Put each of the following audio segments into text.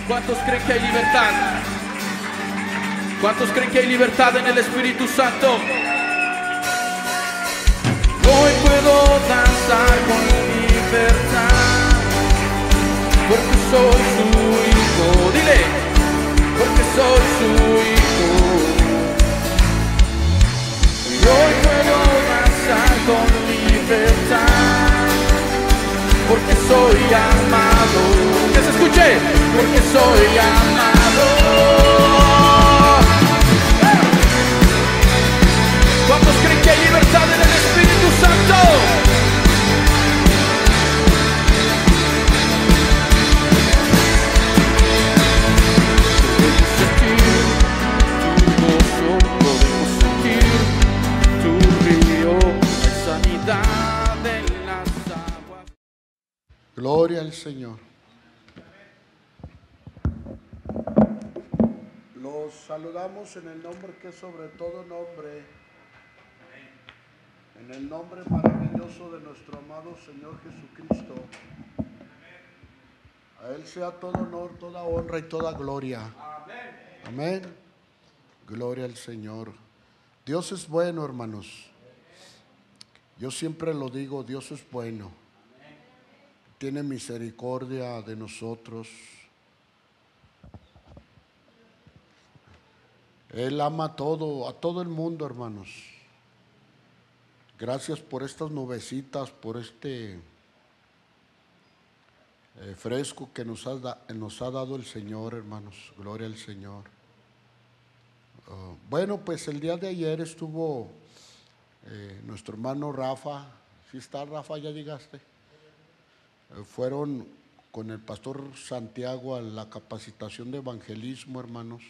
¿Cuántos creen que hay libertad? ¿Cuántos creen que hay libertad en el Espíritu Santo? Hoy puedo danzar con libertad, porque soy su hijo. Dile, porque soy su hijo. Y hoy puedo danzar con libertad, porque soy amado. Que se escuche, porque soy amado. ¿Cuántos creen que hay libertad en el Espíritu Santo? Podemos sentir tu río, hay sanidad en las aguas. Gloria al Señor. Los saludamos en el nombre que es sobre todo nombre, en el nombre maravilloso de nuestro amado Señor Jesucristo. A Él sea todo honor, toda honra y toda gloria. Amén. Gloria al Señor. Dios es bueno, hermanos. Yo siempre lo digo, Dios es bueno. Tiene misericordia de nosotros. Él ama a todo el mundo, hermanos. Gracias por estas nubecitas, por este fresco que nos ha dado el Señor, hermanos. Gloria al Señor. Bueno, pues el día de ayer estuvo nuestro hermano Rafa. ¿Sí está, Rafa? ¿Ya llegaste? Fueron con el pastor Santiago a la capacitación de evangelismo, hermanos.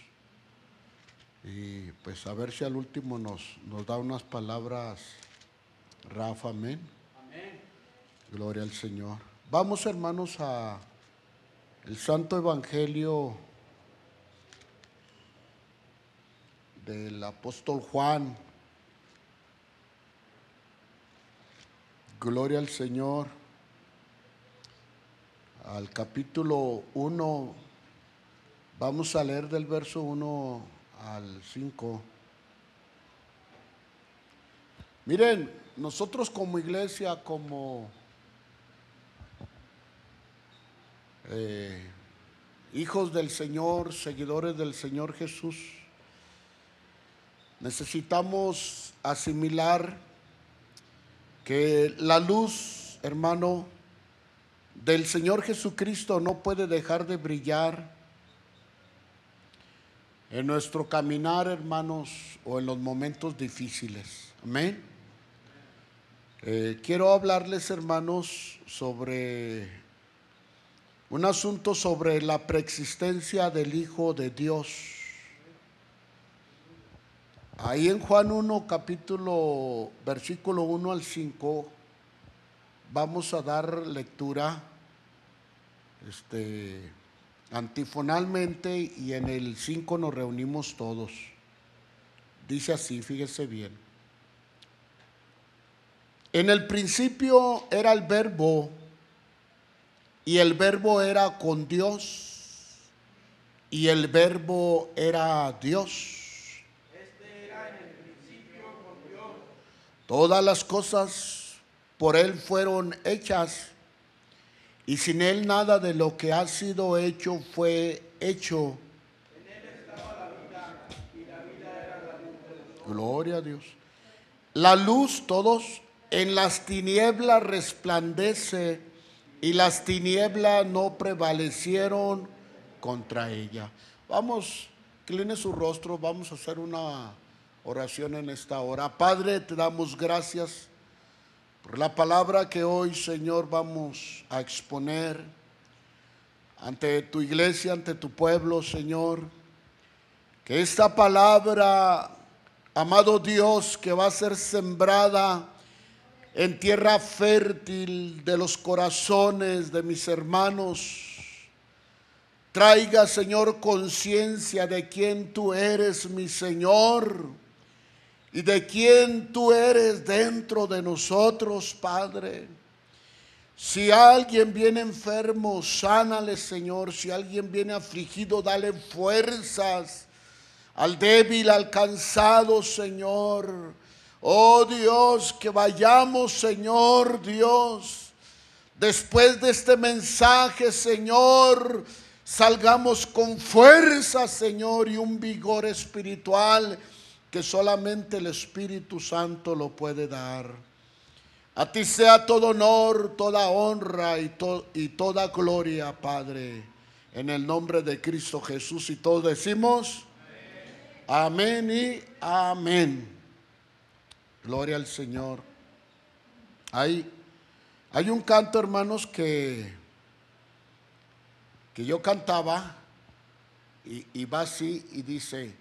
Y pues a ver si al último nos da unas palabras, Rafa, amén. Amén. Gloria al Señor. Vamos, hermanos, a el Santo Evangelio del apóstol Juan. Gloria al Señor. Al capítulo 1, vamos a leer del verso 1 al 5. Miren, nosotros como iglesia, como hijos del Señor, seguidores del Señor Jesús, necesitamos asimilar que la luz, hermano, del Señor Jesucristo no puede dejar de brillar en nuestro caminar, hermanos, o en los momentos difíciles. Amén. Quiero hablarles, hermanos, sobre un asunto sobre la preexistencia del Hijo de Dios. Ahí en Juan 1, versículo 1 al 5, vamos a dar lectura antifonalmente, y en el 5 nos reunimos todos. Dice así, fíjese bien. En el principio era el Verbo, y el Verbo era con Dios, y el Verbo era Dios. Era en el principio con Dios. Todas las cosas por Él fueron hechas, y sin Él nada de lo que ha sido hecho fue hecho. En Él estaba la vida, y la vida era la luz de los hombres. Gloria a Dios. La luz, todos, en las tinieblas resplandece, y las tinieblas no prevalecieron contra ella. Vamos, incline su rostro, vamos a hacer una oración en esta hora. Padre, te damos gracias por la palabra que hoy, Señor, vamos a exponer ante tu iglesia, ante tu pueblo, Señor. Que esta palabra, amado Dios, que va a ser sembrada en tierra fértil de los corazones de mis hermanos, traiga, Señor, conciencia de quién tú eres, mi Señor, y de quién tú eres dentro de nosotros, Padre. Si alguien viene enfermo, sánale, Señor. Si alguien viene afligido, dale fuerzas. Al débil, al cansado, Señor. Oh Dios, que vayamos, Señor Dios. Después de este mensaje, Señor, salgamos con fuerza, Señor, y un vigor espiritual que solamente el Espíritu Santo lo puede dar. A ti sea todo honor, toda honra y toda gloria, Padre, en el nombre de Cristo Jesús. Y todos decimos amén y amén. Gloria al Señor. Hay un canto, hermanos, que yo cantaba y va así y dice: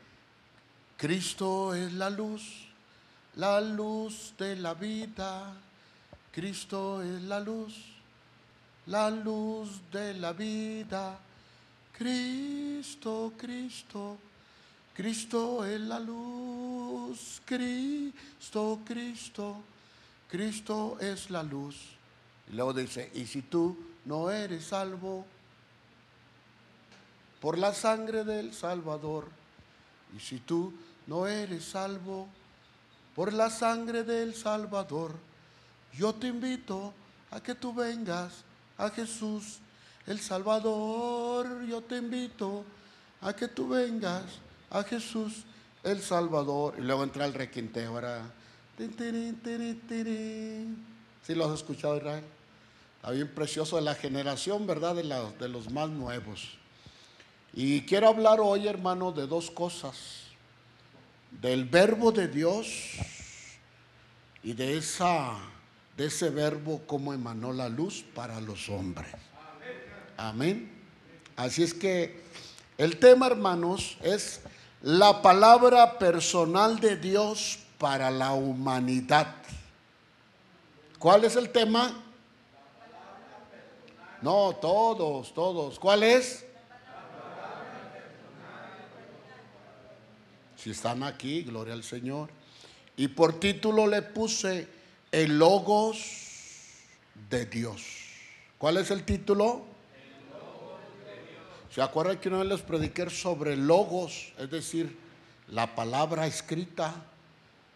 Cristo es la luz de la vida. Cristo es la luz de la vida. Cristo, Cristo, Cristo es la luz. Cristo, Cristo, Cristo es la luz. Y luego dice: y si tú no eres salvo por la sangre del Salvador, y si tú no eres salvo por la sangre del Salvador, yo te invito a que tú vengas a Jesús el Salvador. Yo te invito a que tú vengas a Jesús el Salvador. Y luego entra el requinteo, ¿verdad? ¿Sí lo has escuchado, Israel? Está bien precioso, de la generación, ¿verdad? De los más nuevos. Y quiero hablar hoy, hermano, de dos cosas: del verbo de Dios y de ese verbo, cómo emanó la luz para los hombres. Amén. Así es que el tema, hermanos, es la palabra personal de Dios para la humanidad. ¿Cuál es el tema? No, todos. ¿Cuál es? Si están aquí, gloria al Señor. Y por título le puse el Logos de Dios. ¿Cuál es el título? El Logos de Dios. ¿Se acuerdan que una vez les prediqué sobre el Logos? Es decir, la palabra escrita.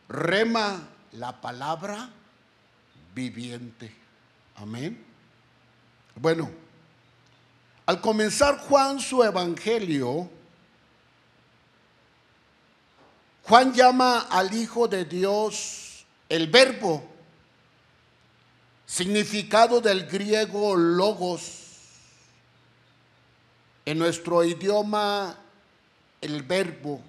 Rema, la palabra viviente. Amén. Bueno, al comenzar Juan su evangelio, Juan llama al Hijo de Dios el Verbo, significado del griego logos. En nuestro idioma, el verbo.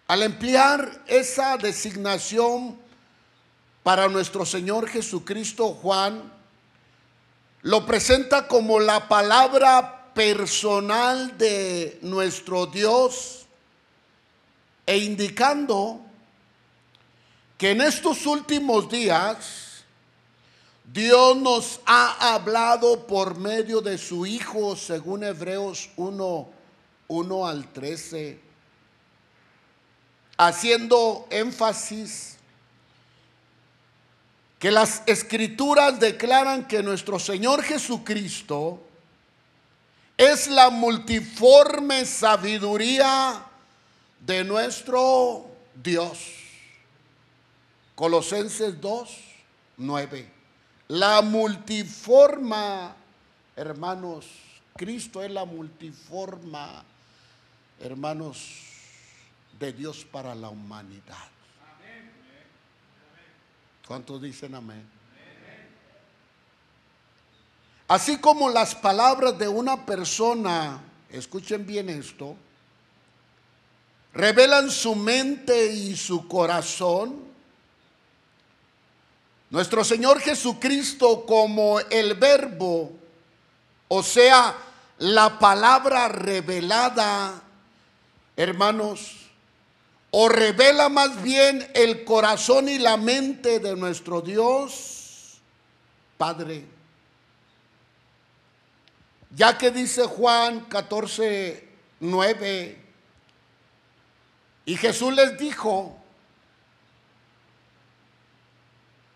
Al emplear esa designación para nuestro Señor Jesucristo, Juan lo presenta como la palabra personal de nuestro Dios, e indicando que en estos últimos días Dios nos ha hablado por medio de su Hijo, según Hebreos 1 al 13, haciendo énfasis que las Escrituras declaran que nuestro Señor Jesucristo es la multiforme sabiduría de nuestro Dios. Colosenses 2:9. La multiforma, hermanos, Cristo es la multiforma, hermanos, de Dios para la humanidad. ¿Cuántos dicen amén? Así como las palabras de una persona, escuchen bien esto, revelan su mente y su corazón, nuestro Señor Jesucristo, como el Verbo, o sea, la palabra revelada, hermanos, o revela más bien el corazón y la mente de nuestro Dios Padre. Ya que dice Juan 14:9, y Jesús les dijo: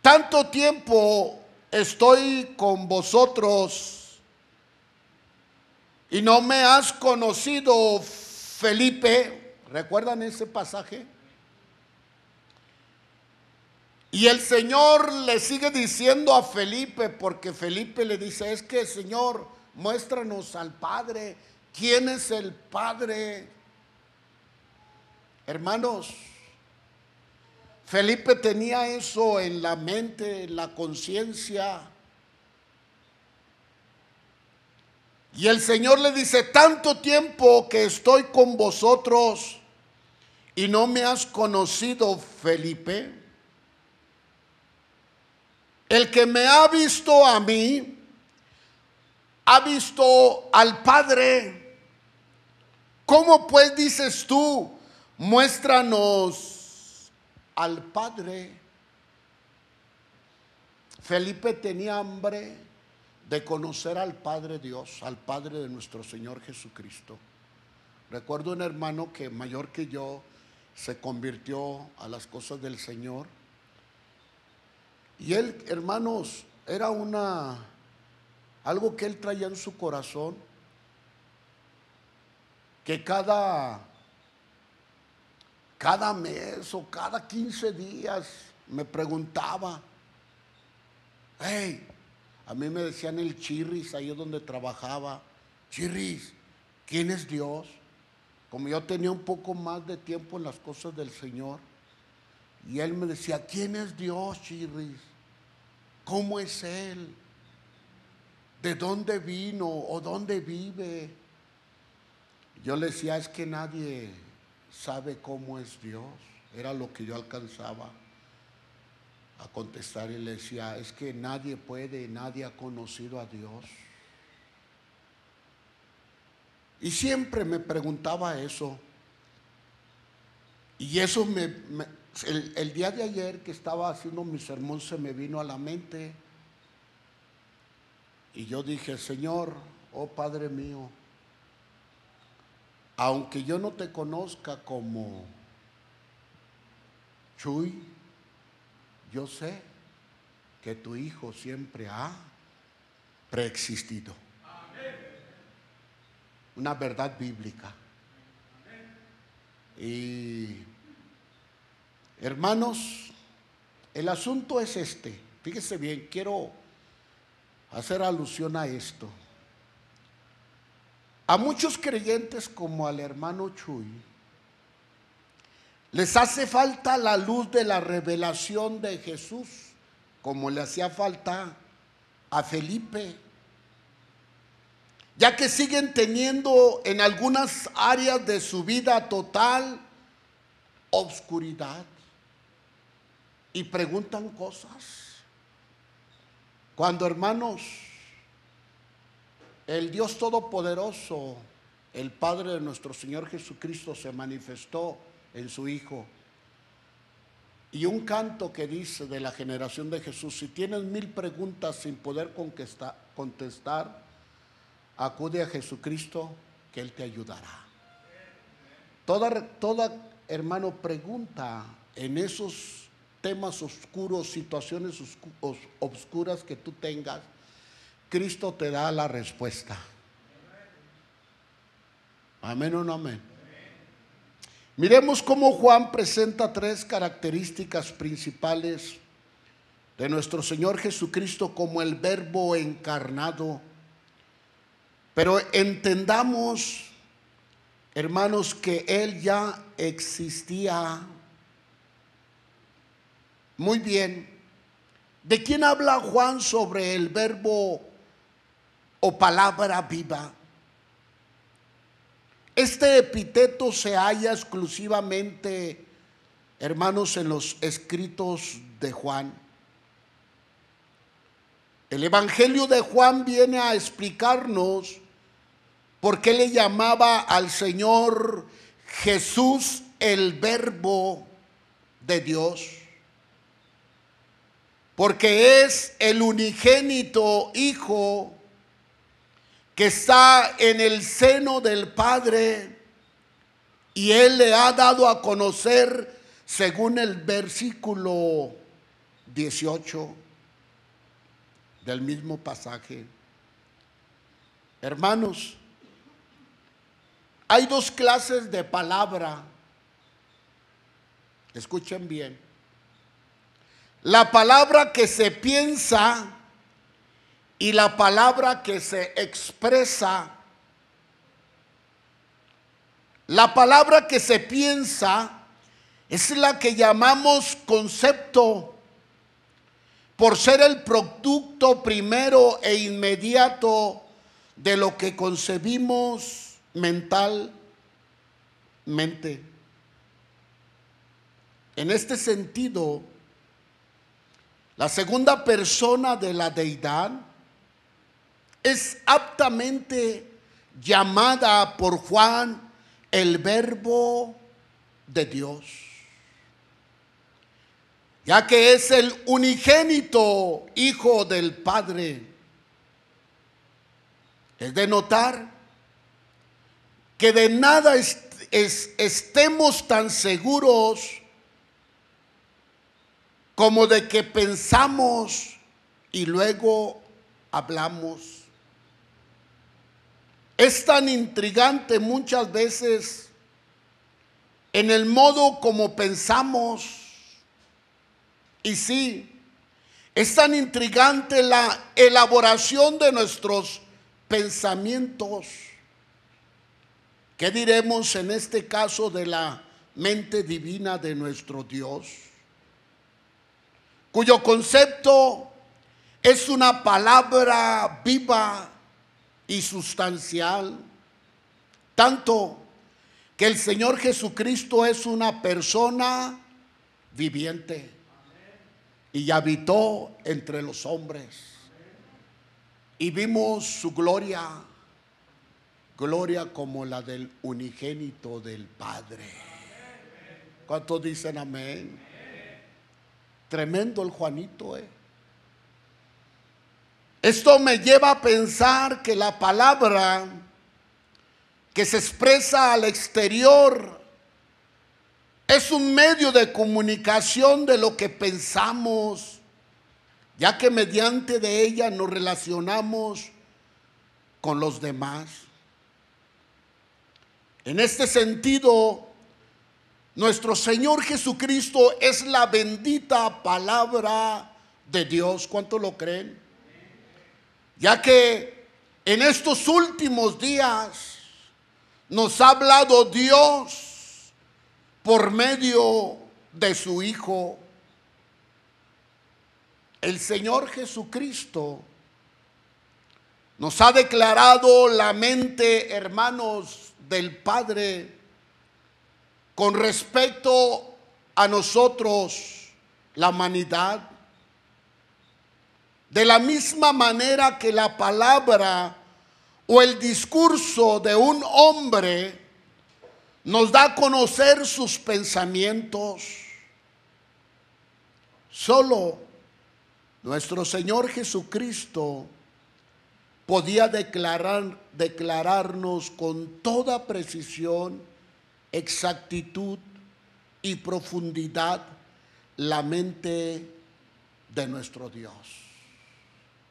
tanto tiempo estoy con vosotros y no me has conocido, Felipe. ¿Recuerdan ese pasaje? Y el Señor le sigue diciendo a Felipe, porque Felipe le dice, es que Señor, muéstranos al Padre. ¿Quién es el Padre? Hermanos, Felipe tenía eso en la mente, en la conciencia. Y el Señor le dice, tanto tiempo que estoy con vosotros y no me has conocido, Felipe. El que me ha visto a mí, ha visto al Padre. ¿Cómo pues dices tú, muéstranos al Padre? Felipe tenía hambre de conocer al Padre Dios, al Padre de nuestro Señor Jesucristo. Recuerdo un hermano que mayor que yo se convirtió a las cosas del Señor. Y él, hermanos, era algo que él traía en su corazón, que cada mes o cada 15 días me preguntaba, hey, a mí me decían el Chirris, ahí es donde trabajaba, Chirris, ¿quién es Dios? Como yo tenía un poco más de tiempo en las cosas del Señor, y él me decía, ¿quién es Dios, Chirris? ¿Cómo es Él? ¿De dónde vino o dónde vive? Yo le decía, es que nadie sabe cómo es Dios. Era lo que yo alcanzaba a contestar, y le decía, es que nadie ha conocido a Dios. Y siempre me preguntaba eso. Y eso el día de ayer que estaba haciendo mi sermón se me vino a la mente. Y yo dije, Señor, oh Padre mío, aunque yo no te conozca como Chuy, yo sé que tu Hijo siempre ha preexistido. Una verdad bíblica. Y hermanos, el asunto es este. Fíjese bien, quiero hacer alusión a esto. A muchos creyentes como al hermano Chuy, les hace falta la luz de la revelación de Jesús, como le hacía falta a Felipe, ya que siguen teniendo en algunas áreas de su vida total obscuridad y preguntan cosas. Cuando, hermanos, el Dios Todopoderoso, el Padre de nuestro Señor Jesucristo, se manifestó en su Hijo. Y un canto que dice de la generación de Jesús, si tienes 1000 preguntas sin poder contestar, acude a Jesucristo, que Él te ayudará. Toda hermano, pregunta en esos temas oscuros, situaciones oscuras que tú tengas, Cristo te da la respuesta. Amén o no amén. Miremos cómo Juan presenta 3 características principales de nuestro Señor Jesucristo como el Verbo encarnado. Pero entendamos, hermanos, que Él ya existía. Muy bien. ¿De quién habla Juan sobre el Verbo o palabra viva? Este epíteto se halla exclusivamente, hermanos, en los escritos de Juan. El Evangelio de Juan viene a explicarnos por qué le llamaba al Señor Jesús el Verbo de Dios. Porque es el unigénito Hijo que está en el seno del Padre, y Él le ha dado a conocer, según el versículo 18, del mismo pasaje. Hermanos, hay dos clases de palabra. Escuchen bien. La palabra que se piensa y la palabra que se expresa. La palabra que se piensa es la que llamamos concepto, por ser el producto primero e inmediato de lo que concebimos mentalmente. En este sentido, la segunda persona de la deidad es aptamente llamada por Juan el Verbo de Dios, ya que es el unigénito Hijo del Padre. Es de notar que de nada estemos tan seguros como de que pensamos y luego hablamos. Es tan intrigante muchas veces en el modo como pensamos. Y sí, es tan intrigante la elaboración de nuestros pensamientos. ¿Qué diremos en este caso de la mente divina de nuestro Dios? Cuyo concepto es una palabra viva y sustancial, tanto que el Señor Jesucristo es una persona viviente y habitó entre los hombres y vimos su gloria, gloria como la del unigénito del Padre. ¿Cuántos dicen amén? Tremendo el Juanito, Esto me lleva a pensar que la palabra que se expresa al exterior es un medio de comunicación de lo que pensamos, ya que mediante de ella nos relacionamos con los demás. En este sentido, nuestro Señor Jesucristo es la bendita palabra de Dios. ¿Cuánto lo creen? Ya que en estos últimos días nos ha hablado Dios por medio de su Hijo. El Señor Jesucristo nos ha declarado la mente, hermanos, del Padre con respecto a nosotros, la humanidad. De la misma manera que la palabra o el discurso de un hombre nos da a conocer sus pensamientos, solo nuestro Señor Jesucristo podía declararnos con toda precisión, exactitud y profundidad la mente de nuestro Dios.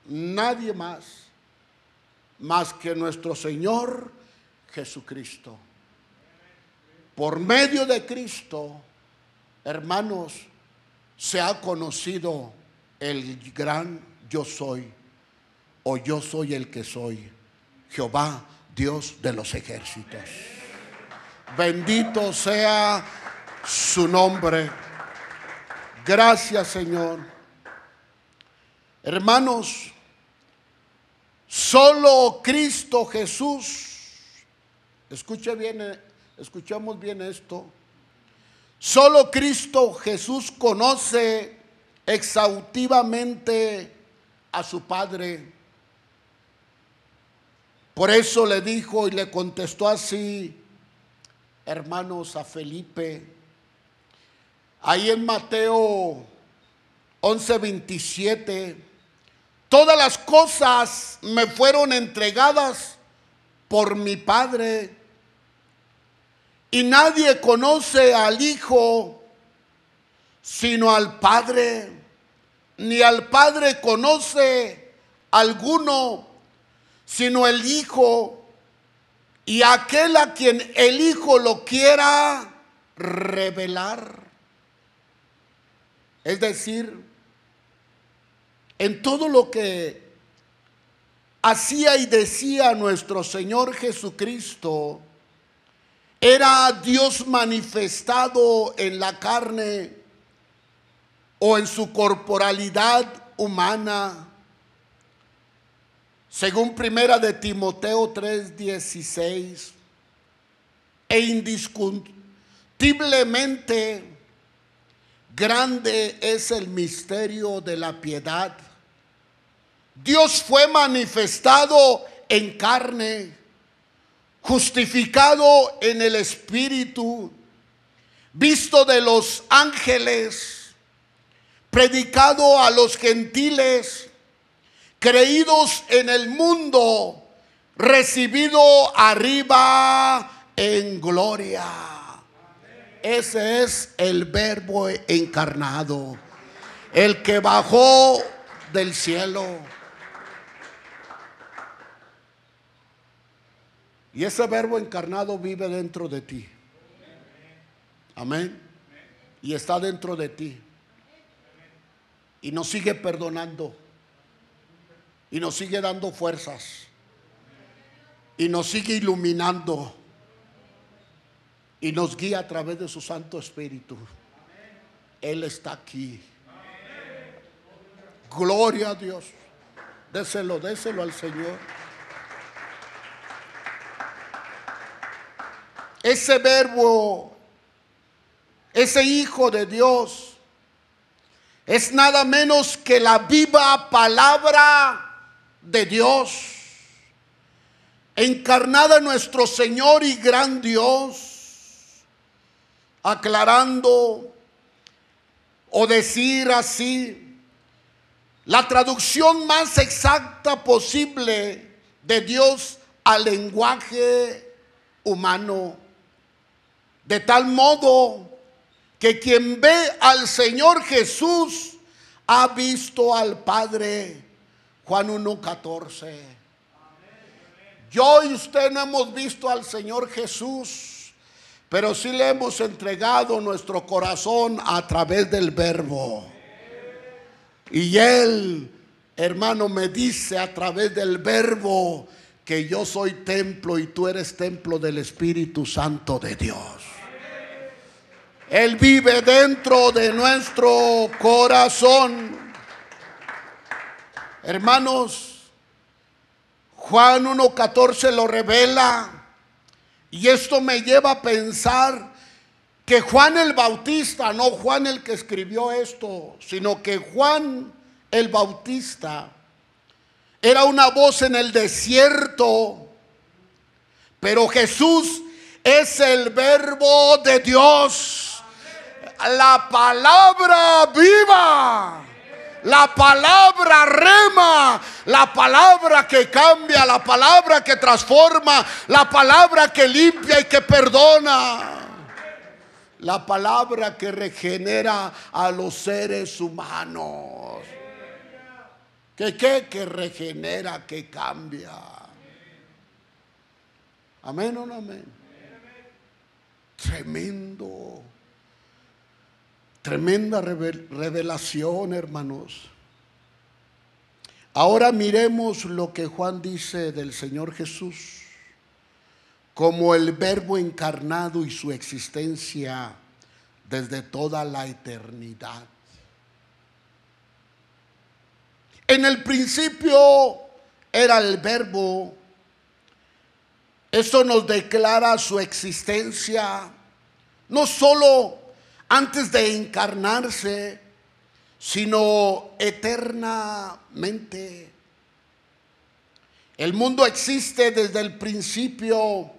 Nadie más que nuestro Señor Jesucristo. Por medio de Cristo, hermanos, se ha conocido el gran yo soy, o yo soy el que soy, Jehová, Dios de los ejércitos. Bendito sea su nombre. Gracias, Señor. Hermanos, solo Cristo Jesús, escuchamos bien esto. Solo Cristo Jesús conoce exhaustivamente a su Padre. Por eso le dijo y le contestó así, hermanos, a Felipe, ahí en Mateo 11:27, todas las cosas me fueron entregadas por mi Padre, y nadie conoce al Hijo sino al Padre, ni al Padre conoce alguno, sino el Hijo, y aquel a quien el Hijo lo quiera revelar. Es decir, en todo lo que hacía y decía nuestro Señor Jesucristo, era Dios manifestado en la carne o en su corporalidad humana. Según primera de Timoteo 3:16, e indiscutiblemente grande es el misterio de la piedad. Dios fue manifestado en carne, justificado en el Espíritu, visto de los ángeles, predicado a los gentiles, creídos en el mundo, recibido arriba en gloria. Ese es el Verbo encarnado, el que bajó del cielo. Y ese Verbo encarnado vive dentro de ti. Amén. Y está dentro de ti. Y nos sigue perdonando. Y nos sigue dando fuerzas. Y nos sigue iluminando. Y nos guía a través de su Santo Espíritu. Él está aquí. Gloria a Dios. Déselo al Señor. Ese Verbo, ese Hijo de Dios, es nada menos que la viva palabra de Dios, encarnada en nuestro Señor y gran Dios, aclarando o decir así, la traducción más exacta posible de Dios al lenguaje humano. De tal modo que quien ve al Señor Jesús ha visto al Padre. Juan 1:14. Yo y usted no hemos visto al Señor Jesús, pero sí le hemos entregado nuestro corazón a través del Verbo. Y Él, hermano, me dice a través del Verbo que yo soy templo y tú eres templo del Espíritu Santo de Dios. Él vive dentro de nuestro corazón. Hermanos, Juan 1:14 lo revela. Y esto me lleva a pensar que Juan el Bautista, no Juan el que escribió esto, sino que Juan el Bautista era una voz en el desierto, pero Jesús es el Verbo de Dios. La palabra viva, la palabra rema, la palabra que cambia, la palabra que transforma, la palabra que limpia y que perdona, la palabra que regenera a los seres humanos. Que regenera, que cambia. Amén o no amén. Tremendo. Tremenda revelación, hermanos. Ahora miremos lo que Juan dice del Señor Jesús como el Verbo encarnado y su existencia desde toda la eternidad. En el principio era el Verbo. Esto nos declara su existencia, no solo antes de encarnarse, sino eternamente. El mundo existe desde el principio,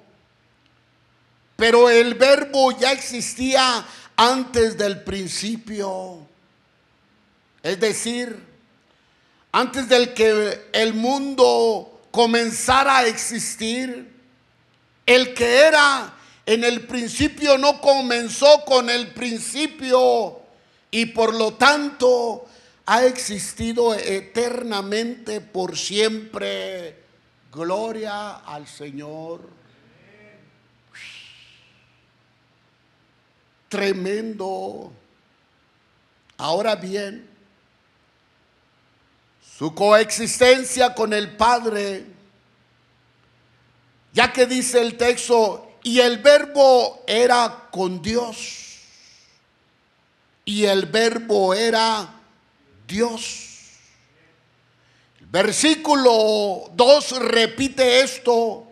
pero el Verbo ya existía antes del principio. Es decir, antes del que el mundo comenzara a existir, el que era en el principio no comenzó con el principio y por lo tanto ha existido eternamente por siempre. Gloria al Señor. Tremendo. Ahora bien, su coexistencia con el Padre, ya que dice el texto, y el Verbo era con Dios, y el Verbo era Dios. El versículo 2 repite esto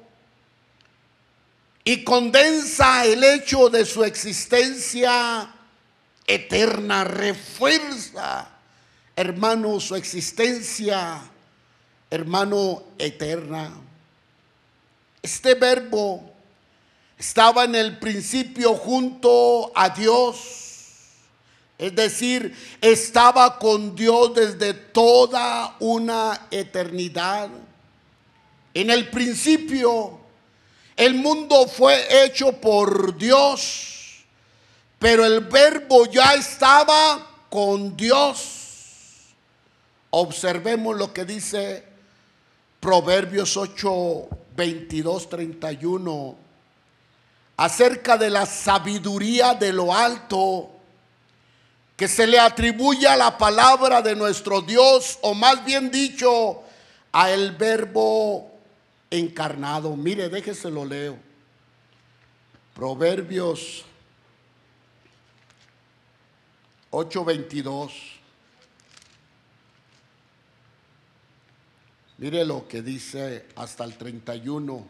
y condensa el hecho de su existencia eterna, refuerza, hermano, su existencia, hermano, eterna. Este Verbo estaba en el principio junto a Dios, es decir, estaba con Dios desde toda una eternidad. En el principio, el mundo fue hecho por Dios, pero el Verbo ya estaba con Dios. Observemos lo que dice Proverbios 8, 22, 31, acerca de la sabiduría de lo alto que se le atribuye a la palabra de nuestro Dios, o más bien dicho, a el Verbo encarnado. Mire, déjese lo leo. Proverbios 8:22. Mire lo que dice hasta el 31.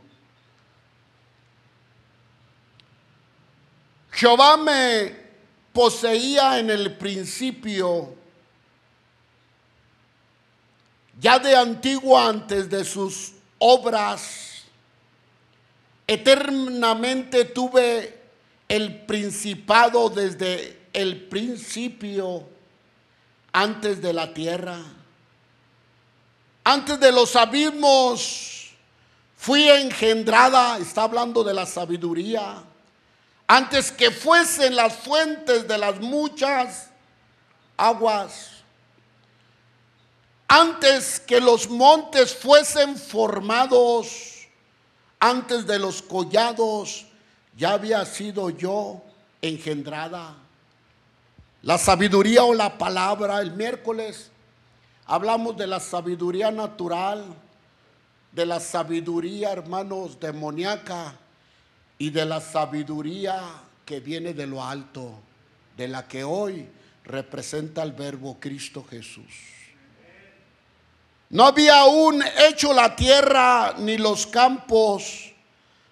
Jehová me poseía en el principio, ya de antiguo, antes de sus obras. Eternamente tuve el principado desde el principio, antes de la tierra. Antes de los abismos fui engendrada. Está hablando de la sabiduría. Antes que fuesen las fuentes de las muchas aguas, antes que los montes fuesen formados, antes de los collados, ya había sido yo engendrada. La sabiduría o la palabra. El miércoles hablamos de la sabiduría natural, de la sabiduría, hermanos, demoníaca, y de la sabiduría que viene de lo alto, de la que hoy representa el Verbo Cristo Jesús. No había aún hecho la tierra, ni los campos,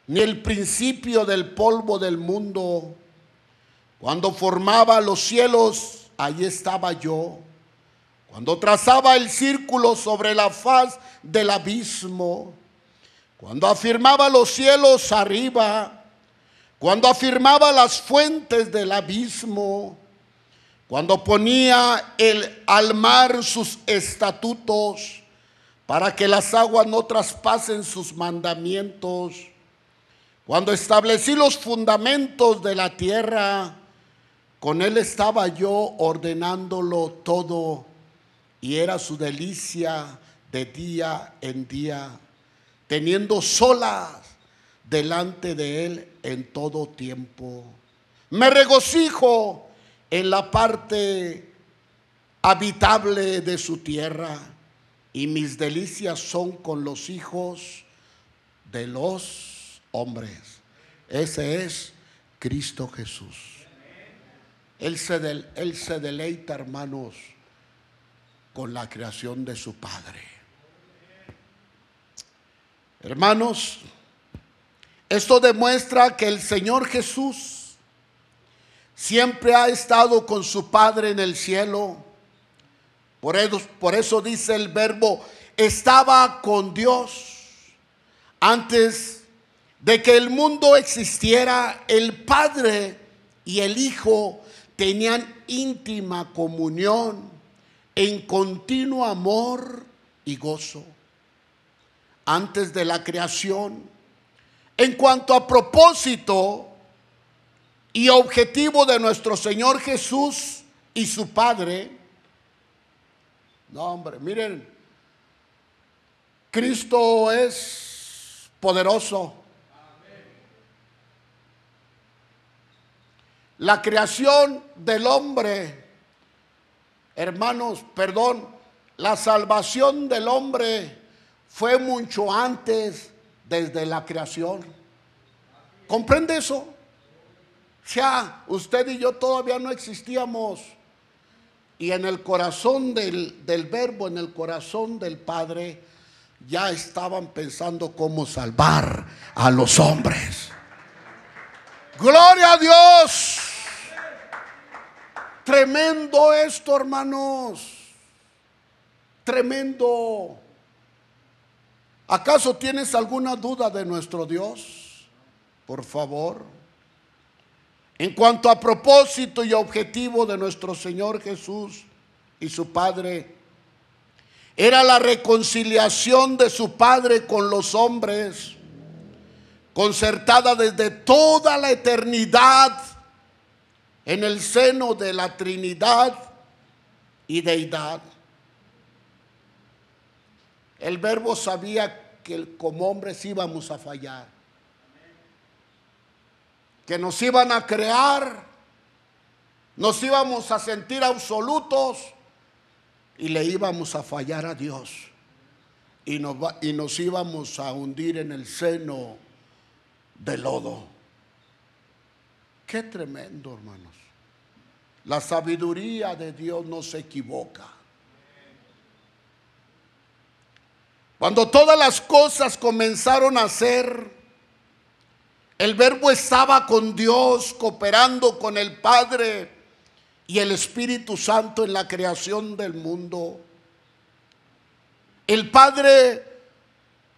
ni el principio del polvo del mundo. Cuando formaba los cielos, allí estaba yo. Cuando trazaba el círculo sobre la faz del abismo, cuando afirmaba los cielos arriba, cuando afirmaba las fuentes del abismo, cuando ponía al mar sus estatutos, para que las aguas no traspasen sus mandamientos, cuando establecí los fundamentos de la tierra, con él estaba yo ordenándolo todo, y era su delicia de día en día, teniendo solas delante de él en todo tiempo. Me regocijo en la parte habitable de su tierra, y mis delicias son con los hijos de los hombres. Ese es Cristo Jesús. Él se deleita, hermanos, con la creación de su Padre. Hermanos, esto demuestra que el Señor Jesús siempre ha estado con su Padre en el cielo. Por eso dice el Verbo, estaba con Dios. Antes de que el mundo existiera, el Padre y el Hijo tenían íntima comunión en continuo amor y gozo. Antes de la creación, en cuanto a propósito y objetivo de nuestro Señor Jesús y su Padre, No, hombre, miren, Cristo es poderoso. La creación del hombre, hermanos, perdón, la salvación del hombre fue mucho antes desde la creación. ¿Comprende eso? O sea, usted y yo todavía no existíamos. Y en el corazón del Verbo, en el corazón del Padre, ya estaban pensando cómo salvar a los hombres. ¡Gloria a Dios! Tremendo esto, hermanos. Tremendo. ¿Acaso tienes alguna duda de nuestro Dios? Por favor. En cuanto a propósito y objetivo de nuestro Señor Jesús y su Padre, era la reconciliación de su Padre con los hombres, concertada desde toda la eternidad en el seno de la Trinidad y Deidad. El Verbo sabía que como hombres íbamos a fallar, que nos iban a crear, nos íbamos a sentir absolutos y le íbamos a fallar a Dios y nos íbamos a hundir en el seno del lodo. Qué tremendo, hermanos. La sabiduría de Dios no se equivoca. Cuando todas las cosas comenzaron a ser, el Verbo estaba con Dios, cooperando con el Padre y el Espíritu Santo en la creación del mundo. El Padre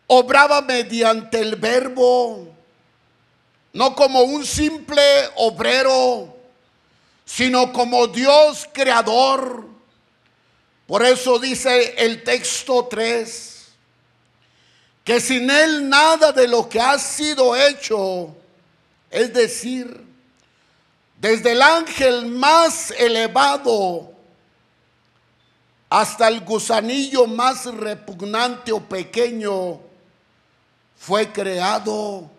obraba mediante el Verbo, no como un simple obrero, sino como Dios creador. Por eso dice el texto 3, que sin Él nada de lo que ha sido hecho, es decir, desde el ángel más elevado hasta el gusanillo más repugnante o pequeño, fue creado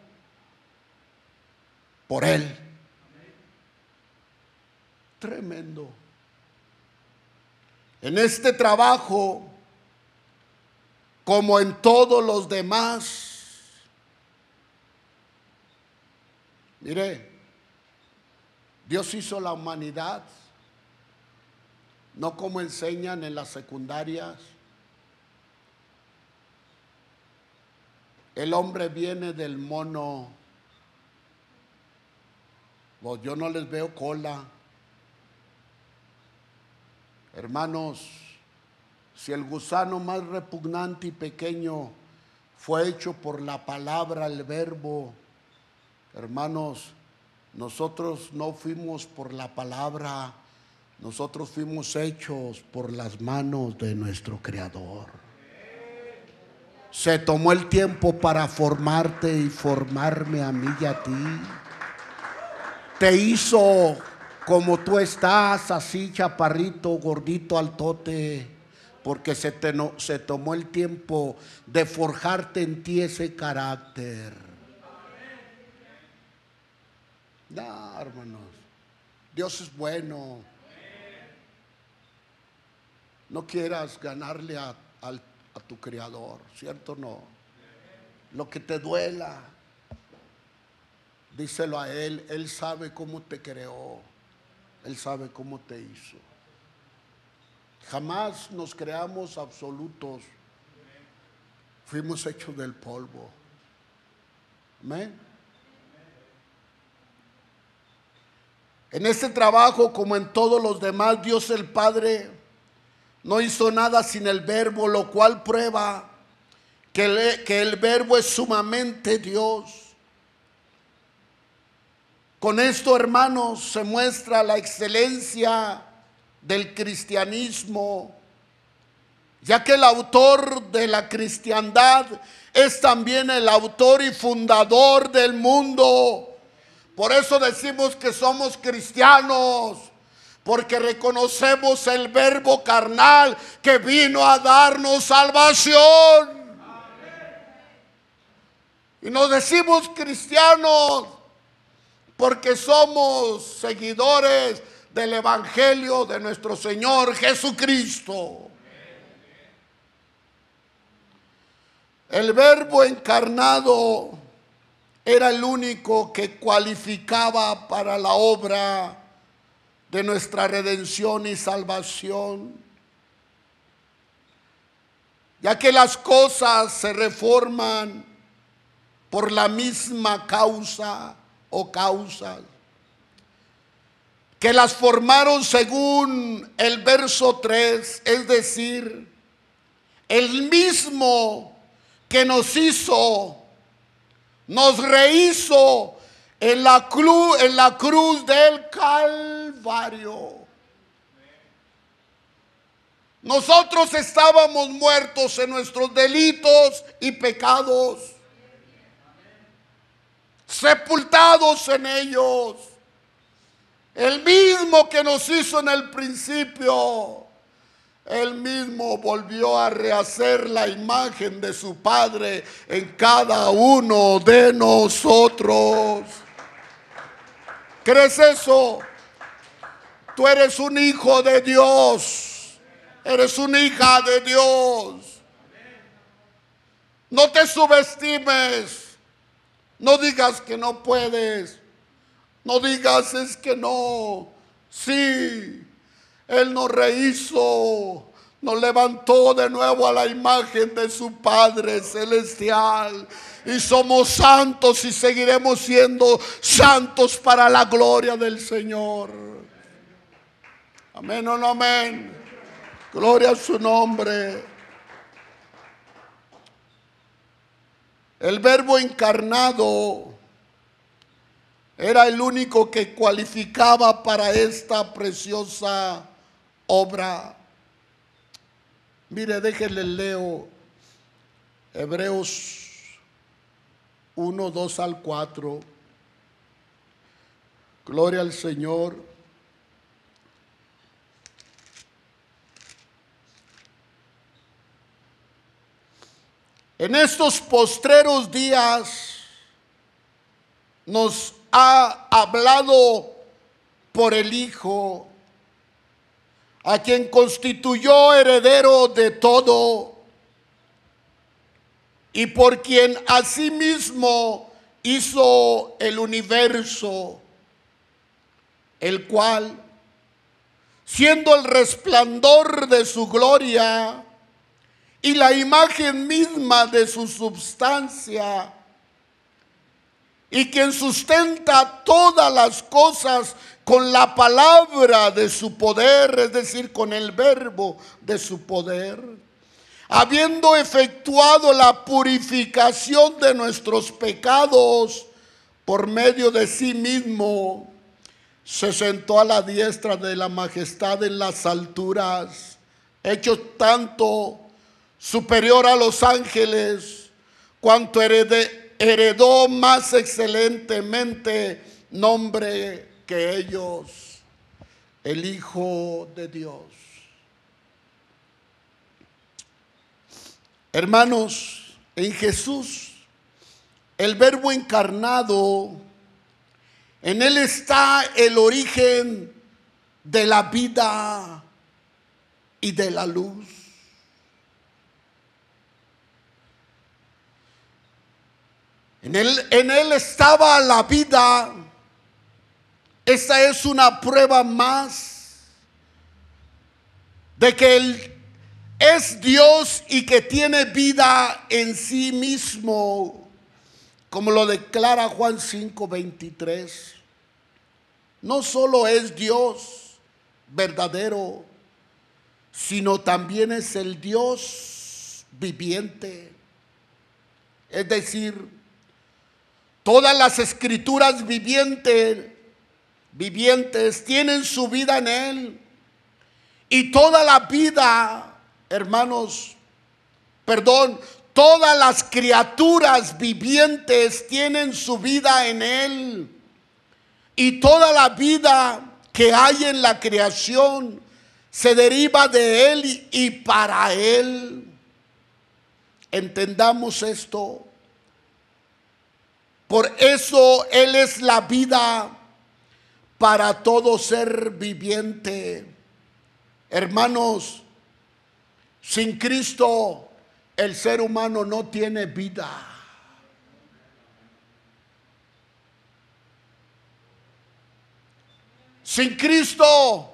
por Él. Tremendo. En este trabajo, como en todos los demás, mire, Dios hizo la humanidad, no como enseñan en las secundarias. El hombre viene del mono. Pues yo no les veo cola. Hermanos, si el gusano más repugnante y pequeño fue hecho por la palabra, el Verbo, hermanos, nosotros no fuimos por la palabra, nosotros fuimos hechos por las manos de nuestro Creador. Se tomó el tiempo para formarte y formarme a mí y a ti. Te hizo como tú estás, así chaparrito, gordito, altote, porque se tomó el tiempo de forjarte en ti ese carácter. No, hermanos, Dios es bueno. No quieras ganarle a tu Creador, ¿cierto o no? Lo que te duela, díselo a Él. Él sabe cómo te creó, Él sabe cómo te hizo. Jamás nos creamos absolutos, fuimos hechos del polvo. Amén. En este trabajo, como en todos los demás, Dios el Padre no hizo nada sin el Verbo, lo cual prueba que el Verbo es sumamente Dios. Con esto, hermanos, se muestra la excelencia del cristianismo, ya que el autor de la cristiandad es también el autor y fundador del mundo. Por eso decimos que somos cristianos, porque reconocemos el Verbo carnal que vino a darnos salvación. Y nos decimos cristianos porque somos seguidores del Evangelio de nuestro Señor Jesucristo. El Verbo encarnado era el único que cualificaba para la obra de nuestra redención y salvación, ya que las cosas se reforman por la misma causa o causas que las formaron según el verso 3, es decir, el mismo que nos hizo, nos rehizo en la cruz del Calvario. Nosotros estábamos muertos en nuestros delitos y pecados, sepultados en ellos. El mismo que nos hizo en el principio, él mismo volvió a rehacer la imagen de su Padre en cada uno de nosotros. ¿Crees eso? Tú eres un hijo de Dios. Eres una hija de Dios. No te subestimes. No digas que no puedes. No digas es que no. Sí, Él nos rehizo, nos levantó de nuevo a la imagen de su Padre celestial. Y somos santos y seguiremos siendo santos para la gloria del Señor. Amén o no amén. Gloria a su nombre. El Verbo encarnado era el único que cualificaba para esta preciosa obra. Mire, déjenle leo Hebreos 1, 2 al 4. Gloria al Señor. En estos postreros días nos ha hablado por el Hijo, a quien constituyó heredero de todo y por quien asimismo hizo el universo, el cual, siendo el resplandor de su gloria y la imagen misma de su substancia, y quien sustenta todas las cosas con la palabra de su poder, es decir, con el verbo de su poder, habiendo efectuado la purificación de nuestros pecados por medio de sí mismo, se sentó a la diestra de la majestad en las alturas, hecho tanto superior a los ángeles, cuanto heredó más excelentemente nombre que ellos, el Hijo de Dios. Hermanos, en Jesús, el Verbo encarnado, en Él está el origen de la vida y de la luz. En él estaba la vida. Esta es una prueba más de que Él es Dios y que tiene vida en sí mismo, como lo declara Juan 5:23. No solo es Dios verdadero, sino también es el Dios viviente. Es decir, todas las escrituras vivientes tienen su vida en Él. Y toda la vida, hermanos, todas las criaturas vivientes tienen su vida en Él. Y toda la vida que hay en la creación se deriva de Él y para Él. Entendamos esto. Por eso Él es la vida para todo ser viviente. Hermanos, sin Cristo el ser humano no tiene vida. Sin Cristo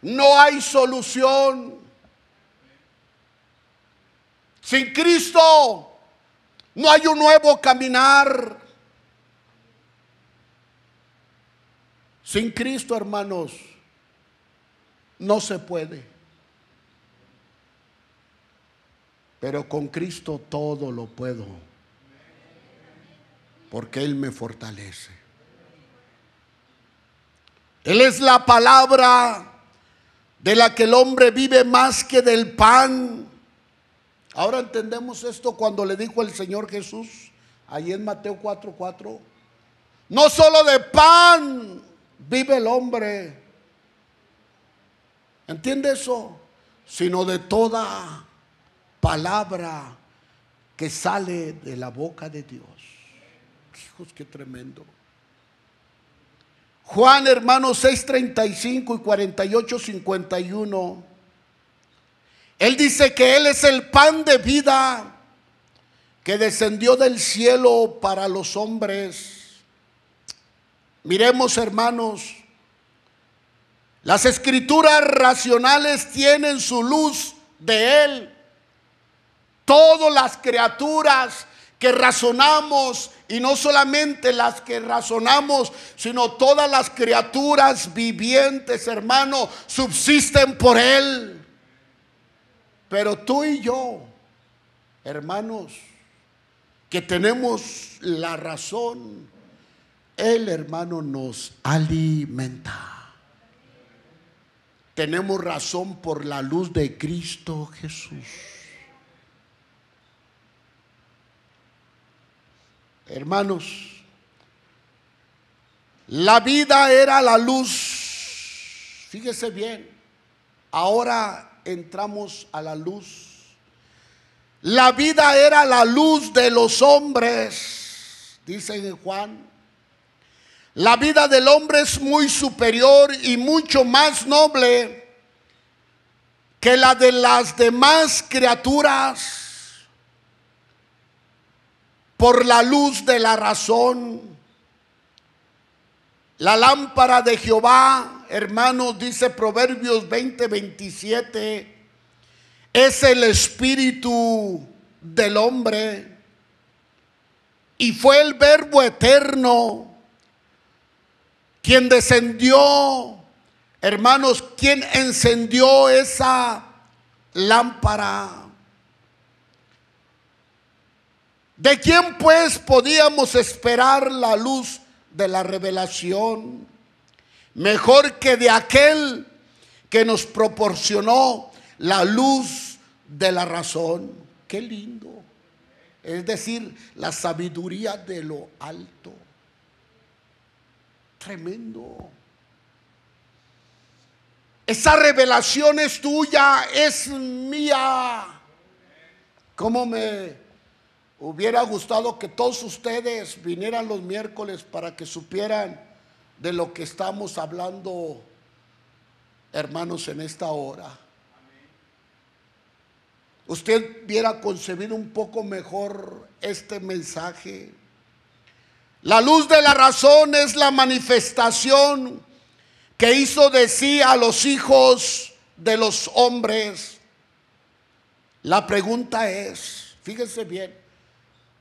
no hay solución. Sin Cristo no hay un nuevo caminar. Sin Cristo, hermanos, no se puede. Pero con Cristo todo lo puedo, porque Él me fortalece. Él es la palabra de la que el hombre vive más que del pan. Ahora entendemos esto cuando le dijo el Señor Jesús, ahí en Mateo 4:4, no solo de pan vive el hombre, ¿entiende eso? Sino de toda palabra que sale de la boca de Dios. Hijos, qué tremendo. Juan, hermanos, 6:35 y 48:51. Él dice que Él es el pan de vida que descendió del cielo para los hombres. Miremos, hermanos, las escrituras racionales tienen su luz de Él. Todas las criaturas que razonamos, y no solamente las que razonamos, sino todas las criaturas vivientes, hermano, subsisten por Él. Pero tú y yo, hermanos, que tenemos la razón, Él, hermano, nos alimenta. Tenemos razón por la luz de Cristo Jesús. Hermanos, la vida era la luz. Fíjese bien, ahora entramos a la luz. La vida era la luz de los hombres, dice en Juan. La vida del hombre es muy superior y mucho más noble que la de las demás criaturas. Por la luz de la razón, la lámpara de Jehová, hermanos, dice Proverbios 20:27, es el espíritu del hombre, y fue el Verbo eterno quien descendió, hermanos, quien encendió esa lámpara. ¿De quién pues podíamos esperar la luz de la revelación? Mejor que de aquel que nos proporcionó la luz de la razón. Qué lindo. Es decir, la sabiduría de lo alto. Tremendo. Esa revelación es tuya, es mía. ¿Cómo me hubiera gustado que todos ustedes vinieran los miércoles para que supieran de lo que estamos hablando, hermanos, en esta hora? Usted hubiera concebido un poco mejor este mensaje. La luz de la razón es la manifestación que hizo de sí a los hijos de los hombres. La pregunta es, fíjense bien,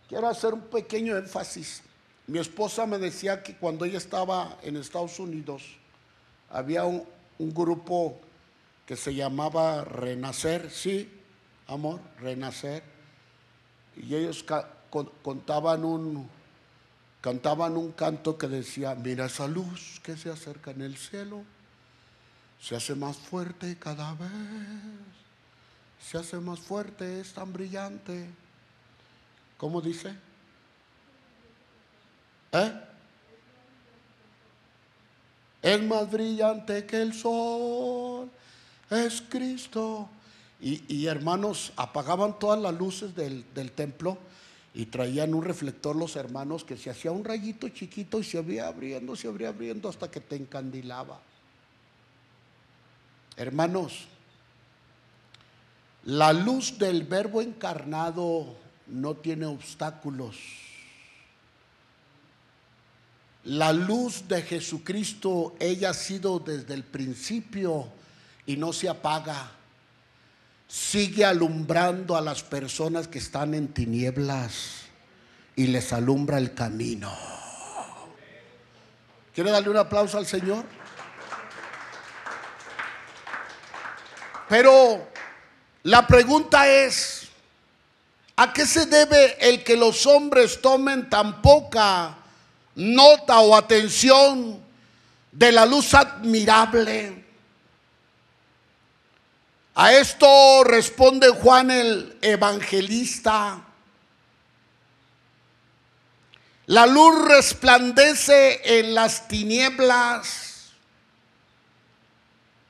quiero hacer un pequeño énfasis. Mi esposa me decía que cuando ella estaba en Estados Unidos, había un grupo que se llamaba Renacer, sí, amor, Renacer. Y ellos cantaban un canto que decía, mira esa luz que se acerca en el cielo, se hace más fuerte cada vez, se hace más fuerte, es tan brillante. ¿Cómo dice? es más brillante que el sol, es Cristo. Y hermanos, apagaban todas las luces del templo y traían un reflector los hermanos, que se hacía un rayito chiquito y se abría abriendo hasta que te encandilaba. Hermanos, la luz del Verbo encarnado no tiene obstáculos. La luz de Jesucristo, ella ha sido desde el principio y no se apaga. Sigue alumbrando a las personas que están en tinieblas y les alumbra el camino. ¿Quiere darle un aplauso al Señor? Pero la pregunta es, ¿a qué se debe el que los hombres tomen tan poca nota o atención de la luz admirable? A esto responde Juan el Evangelista: la luz resplandece en las tinieblas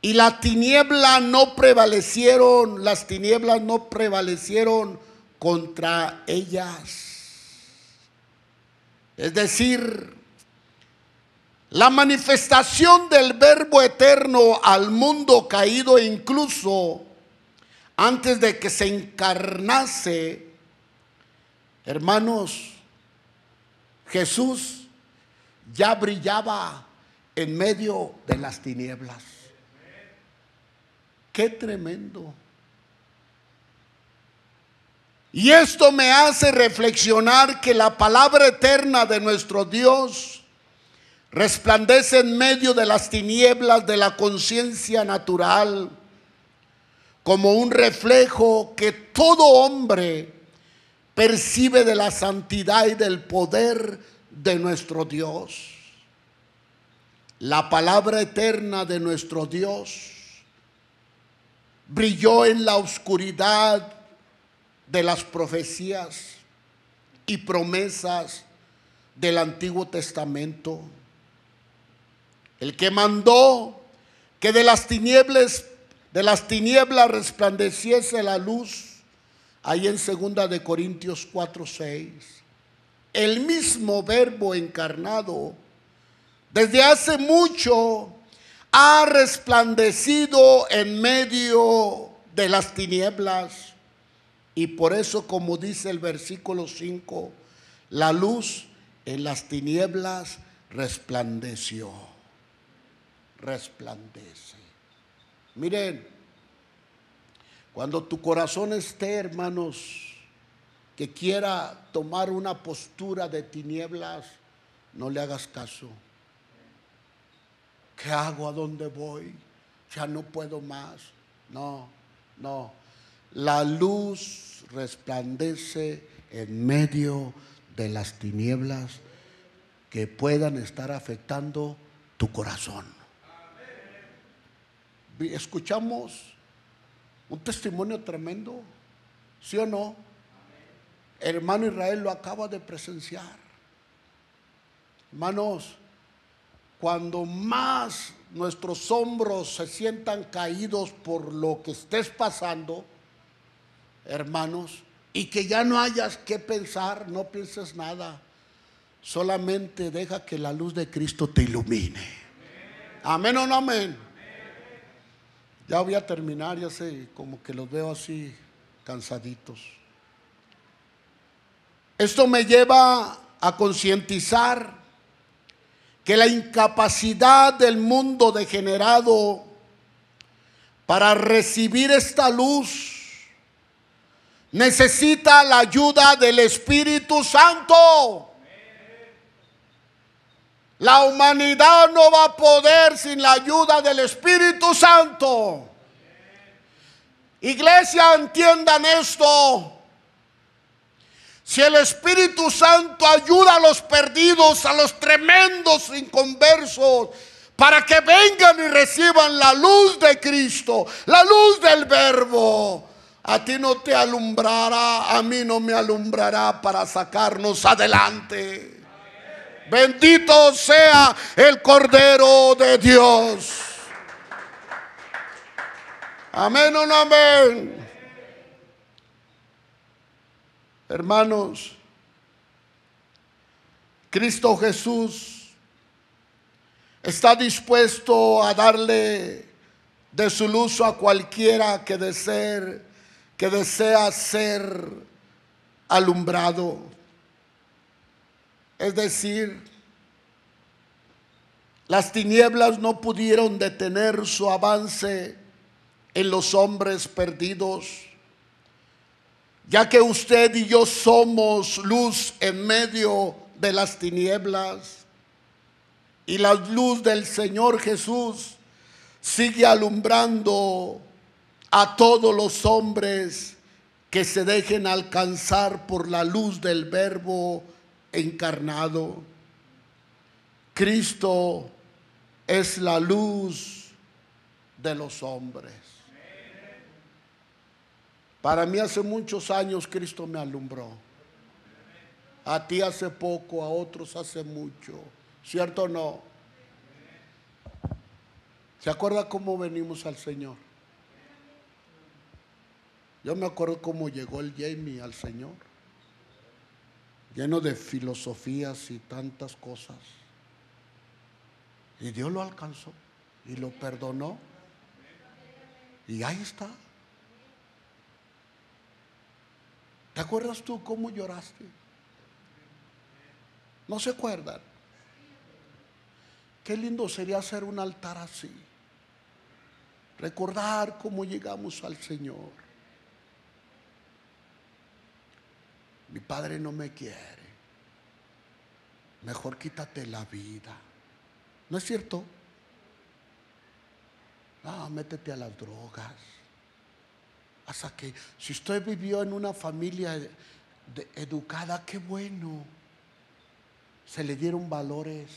y las tinieblas no prevalecieron contra ellas. Es decir, la manifestación del Verbo eterno al mundo caído, incluso antes de que se encarnase, hermanos, Jesús ya brillaba en medio de las tinieblas. ¡Qué tremendo! Y esto me hace reflexionar que la palabra eterna de nuestro Dios resplandece en medio de las tinieblas de la conciencia natural, como un reflejo que todo hombre percibe de la santidad y del poder de nuestro Dios. La palabra eterna de nuestro Dios brilló en la oscuridad de las profecías y promesas del Antiguo Testamento. El que mandó que de las tinieblas resplandeciese la luz, ahí en 2 de Corintios 4:6. El mismo Verbo encarnado desde hace mucho ha resplandecido en medio de las tinieblas. Y por eso, como dice el versículo 5, la luz en las tinieblas resplandeció. Resplandece. Miren, cuando tu corazón esté, hermanos, que quiera tomar una postura de tinieblas, no le hagas caso. ¿Qué hago? ¿A dónde voy? Ya no puedo más. No. La luz resplandece en medio de las tinieblas que puedan estar afectando tu corazón. Escuchamos un testimonio tremendo, ¿sí o no? Hermano Israel lo acaba de presenciar. Hermanos, cuando más nuestros hombros se sientan caídos por lo que estés pasando, hermanos, y que ya no hayas que pensar, no pienses nada, solamente deja que la luz de Cristo te ilumine. Amén o no amén. Ya voy a terminar, ya sé, como que los veo así cansaditos. Esto me lleva a concientizar que la incapacidad del mundo degenerado para recibir esta luz necesita la ayuda del Espíritu Santo. La humanidad no va a poder sin la ayuda del Espíritu Santo. Iglesia, entiendan esto. Si el Espíritu Santo ayuda a los perdidos, a los tremendos inconversos, para que vengan y reciban la luz de Cristo, la luz del Verbo, a ti no te alumbrará, a mí no me alumbrará para sacarnos adelante. Bendito sea el Cordero de Dios. Amén o no amén. Hermanos, Cristo Jesús está dispuesto a darle de su luz a cualquiera que desea ser alumbrado. Es decir, las tinieblas no pudieron detener su avance en los hombres perdidos, ya que usted y yo somos luz en medio de las tinieblas, y la luz del Señor Jesús sigue alumbrando a todos los hombres que se dejen alcanzar por la luz del Verbo encarnado. Cristo es la luz de los hombres. Para mí hace muchos años Cristo me alumbró. A ti hace poco, a otros hace mucho. ¿Cierto o no? ¿Se acuerda cómo venimos al Señor? Yo me acuerdo cómo llegó el Jamie al Señor, lleno de filosofías y tantas cosas. Y Dios lo alcanzó y lo perdonó. Y ahí está. ¿Te acuerdas tú cómo lloraste? ¿No se acuerdan? Qué lindo sería hacer un altar así. Recordar cómo llegamos al Señor. Mi padre no me quiere. Mejor quítate la vida. ¿No es cierto? No, métete a las drogas. Hasta que, si usted vivió en una familia educada, qué bueno. Se le dieron valores.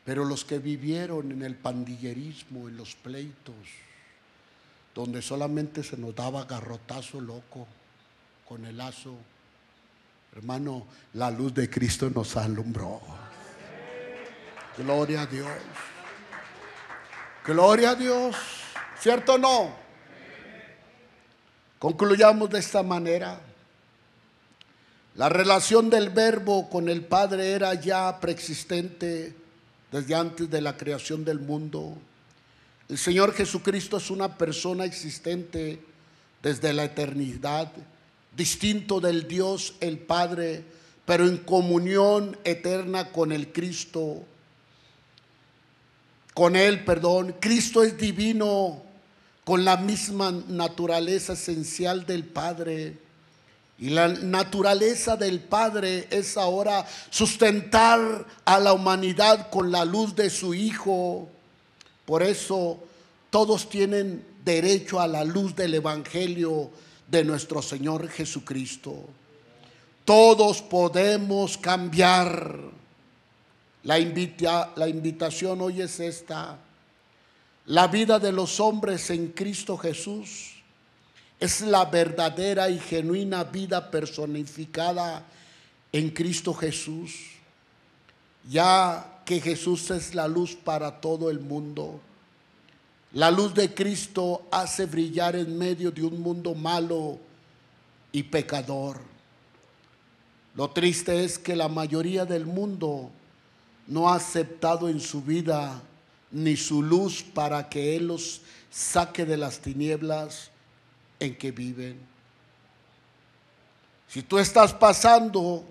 Pero los que vivieron en el pandillerismo, en los pleitos, donde solamente se nos daba garrotazo loco con el lazo, hermano, la luz de Cristo nos alumbró. Gloria a Dios. Gloria a Dios. ¿Cierto o no? Concluyamos de esta manera. La relación del Verbo con el Padre era ya preexistente desde antes de la creación del mundo. El Señor Jesucristo es una persona existente desde la eternidad, distinto del Dios el Padre, pero en comunión eterna con el Cristo. Con Él, perdón. Cristo es divino, con la misma naturaleza esencial del Padre. Y la naturaleza del Padre es ahora sustentar a la humanidad con la luz de su Hijo. Por eso todos tienen derecho a la luz del Evangelio de nuestro Señor Jesucristo. Todos podemos cambiar. La invitación hoy es esta. La vida de los hombres en Cristo Jesús es la verdadera y genuina vida personificada en Cristo Jesús, ya que Jesús es la luz para todo el mundo. La luz de Cristo hace brillar en medio de un mundo malo y pecador. Lo triste es que la mayoría del mundo no ha aceptado en su vida ni su luz para que Él los saque de las tinieblas en que viven. Si tú estás pasando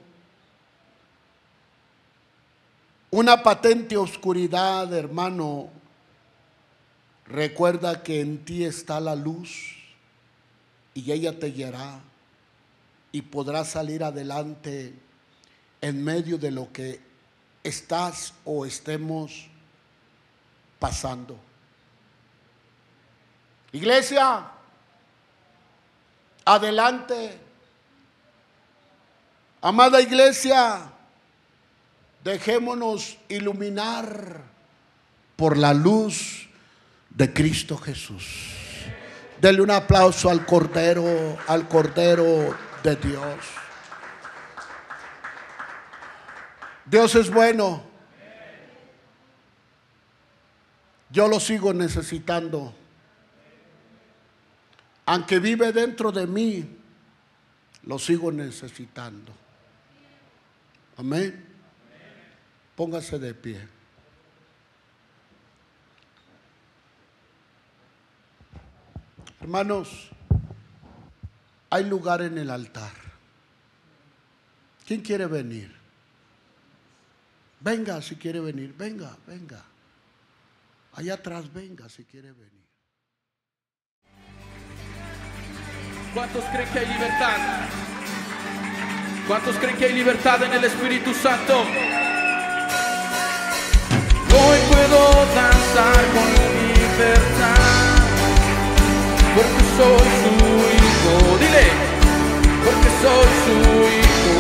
una patente oscuridad, hermano, recuerda que en ti está la luz y ella te guiará y podrás salir adelante en medio de lo que estás o estemos pasando. Iglesia, adelante. Amada iglesia, dejémonos iluminar por la luz de Cristo Jesús. Denle un aplauso al Cordero de Dios. Dios es bueno. Yo lo sigo necesitando. Aunque vive dentro de mí, lo sigo necesitando. Amén. Póngase de pie. Hermanos, hay lugar en el altar. ¿Quién quiere venir? Venga si quiere venir. Venga, venga. Allá atrás, venga si quiere venir. ¿Cuántos creen que hay libertad? ¿Cuántos creen que hay libertad en el Espíritu Santo? Hoy puedo danzar con libertad, porque soy su hijo. Dile, porque soy su hijo.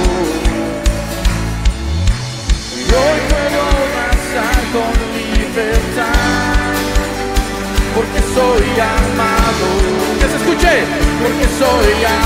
Hoy puedo danzar con libertad, porque soy amado. Que se escuche, porque soy amado.